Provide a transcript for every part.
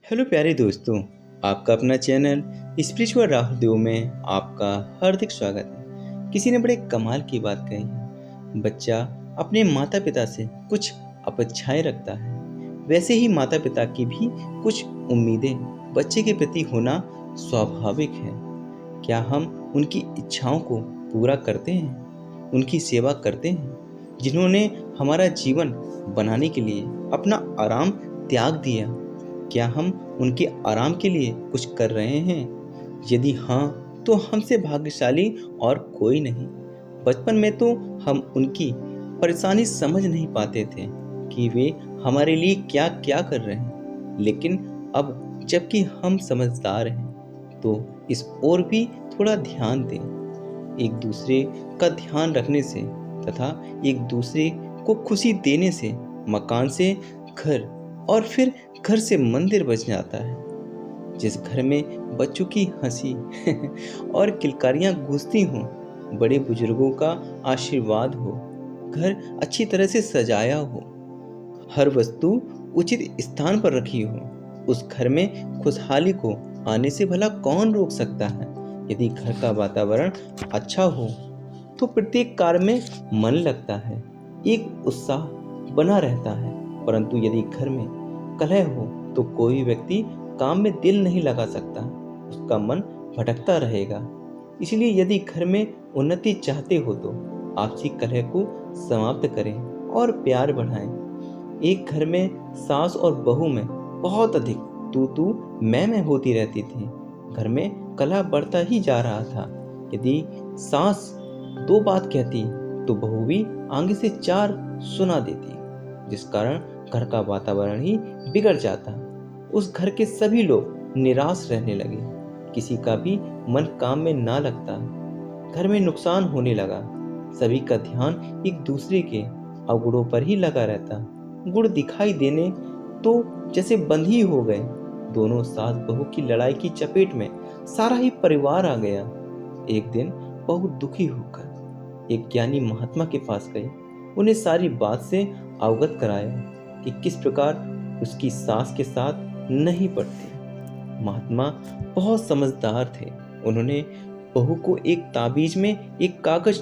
Hello प्यारे दोस्तों, आपका अपना चैनल स्पिरिचुअल राहुल देव में आपका हार्दिक स्वागत है। किसी ने बड़े कमाल की बात कही है, बच्चा अपने माता पिता से कुछ अपेक्षाएं रखता है, वैसे ही माता पिता की भी कुछ उम्मीदें बच्चे के प्रति होना स्वाभाविक है। क्या हम उनकी इच्छाओं को पूरा करते हैं, उनकी सेवा करते हैं, जिन्होंने हमारा जीवन बनाने के लिए अपना आराम त्याग दिया? क्या हम उनके आराम के लिए कुछ कर रहे हैं? यदि हाँ, तो हमसे भाग्यशाली और कोई नहीं। बचपन में तो हम उनकी परेशानी समझ नहीं पाते थे कि वे हमारे लिए क्या क्या कर रहे हैं, लेकिन अब जबकि हम समझदार हैं तो इस ओर भी थोड़ा ध्यान दें। एक दूसरे का ध्यान रखने से तथा एक दूसरे को खुशी देने से मकान से घर और फिर घर से मंदिर बच जाता है। जिस घर में बच्चों की हंसी और किलकारियां गूंजती हों, बड़े बुजुर्गों का आशीर्वाद हो, घर अच्छी तरह से सजाया हो, हर वस्तु उचित स्थान पर रखी हो, उस घर में खुशहाली को आने से भला कौन रोक सकता है? यदि घर का वातावरण अच्छा हो तो प्रत्येक कार्य में मन लगता है, एक उत्साह बना रहता है। परंतु यदि घर में कलह हो तो कोई व्यक्ति काम में दिल नहीं लगा सकता, उसका मन भटकता रहेगा। इसलिए यदि घर में उन्नति चाहते हो तो आपसी कलह को समाप्त करें और प्यार बढ़ाएं। एक घर में सास और बहू में बहुत अधिक तू मैं होती रहती थी। घर में कलह बढ़ता ही जा रहा था। यदि सास दो बात कहती तो बहू भी आगे से चार सुना देती, जिस कारण घर का वातावरण ही बिगड़ जाता। उस घर के सभी लोग निराश रहने लगे, किसी का भी मन काम में ना लगता, घर में नुकसान होने लगा। सभी का ध्यान एक दूसरे के अवगुणों पर ही लगा रहता। गुण दिखाई देने तो जैसे बंद ही हो गए। दोनों सास बहू की लड़ाई की चपेट में सारा ही परिवार आ गया। एक दिन बहुत दुखी होकर एक ज्ञानी महात्मा के पास गई, उन्हें सारी बात से अवगत कराया कि किस प्रकार उसकी सास के साथ नहीं पड़ती। महात्मा बहुत समझदार थे। उन्होंने बहू को एक ताबीज में एक कागज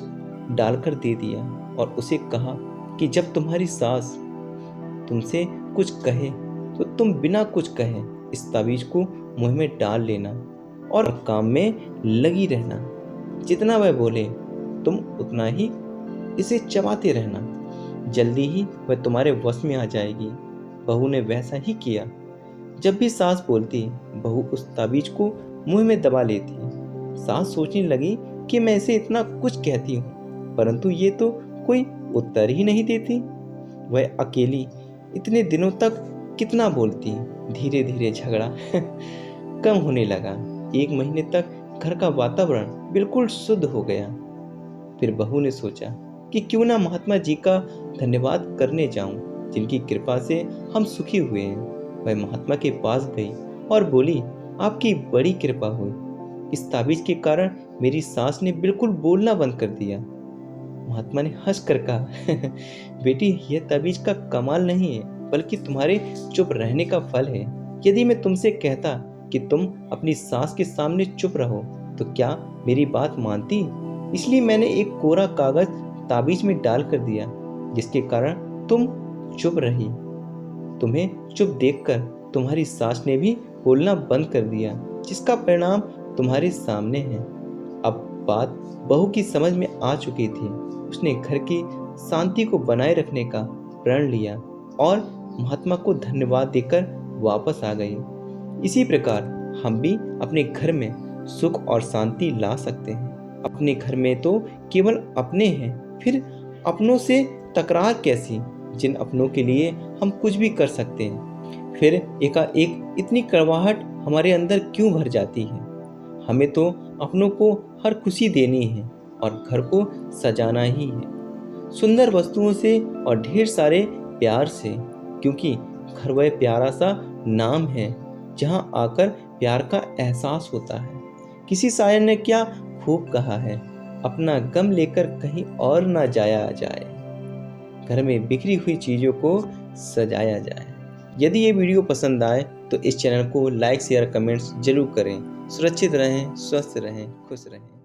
डालकर दे दिया और उसे कहा कि जब तुम्हारी सास तुमसे कुछ कहे तो तुम बिना कुछ कहे इस ताबीज को मुंह में डाल लेना और काम में लगी रहना। जितना वह बोले तुम उतना ही इसे चबाते रहना, जल्दी ही वह तुम्हारे वश में आ जाएगी। बहू ने वैसा ही किया। जब भी सास बोलती, बहू उस ताबीज को मुंह में दबा लेती। सास सोचने लगी कि मैं इसे इतना कुछ कहती हूँ, परंतु ये तो कोई उत्तर ही नहीं देती। वह अकेली इतने दिनों तक कितना बोलती। धीरे धीरे झगड़ा कम होने लगा। एक महीने तक घर का वातावरण बिल्कुल शुद्ध हो गया। फिर बहू ने सोचा कि क्यों ना महात्मा जी का धन्यवाद करने जाऊं, जिनकी कृपा से हम सुखी हुए हैं। वह महात्मा के पास गई और बोली, आपकी बड़ी कृपा हुई। इस ताबीज के कारण मेरी सास ने बिल्कुल बोलना बंद कर दिया। महात्मा ने हंस कर कहा, बेटी, यह ताबीज का कमाल नहीं है, बल्कि तुम्हारे चुप रहने का फल है। यदि मैं तुमसे कहता कि तुम अपनी सास के सामने चुप रहो तो क्या मेरी बात मानती? इसलिए मैंने एक कोरा कागज ताबीज में डाल कर दिया, जिसके कारण तुम चुप रही। तुम्हें चुप देखकर तुम्हारी सास ने भी बोलना बंद कर दिया, जिसका परिणाम तुम्हारे सामने है। अब बात बहू की समझ में आ चुकी थी। उसने घर की शांति को बनाए रखने का प्रण लिया और महात्मा को धन्यवाद देकर वापस आ गई। इसी प्रकार हम भी अपने घर में सुख और शांति ला सकते हैं। अपने घर में तो केवल अपने हैं, फिर अपनों से तकरार कैसी, जिन अपनों के लिए हम कुछ भी कर सकते हैं। फिर एकाएक इतनी कड़वाहट हमारे अंदर क्यों भर जाती है? हमें तो अपनों को हर खुशी देनी है और घर को सजाना ही है, सुंदर वस्तुओं से और ढेर सारे प्यार से, क्योंकि घर वह प्यारा सा नाम है जहां आकर प्यार का एहसास होता है। किसी शायर ने क्या खूब कहा है, अपना गम लेकर कहीं और ना जाया जाए, घर में बिखरी हुई चीजों को सजाया जाए। यदि ये वीडियो पसंद आए तो इस चैनल को लाइक शेयर कमेंट्स जरूर करें। सुरक्षित रहें, स्वस्थ रहें, खुश रहें।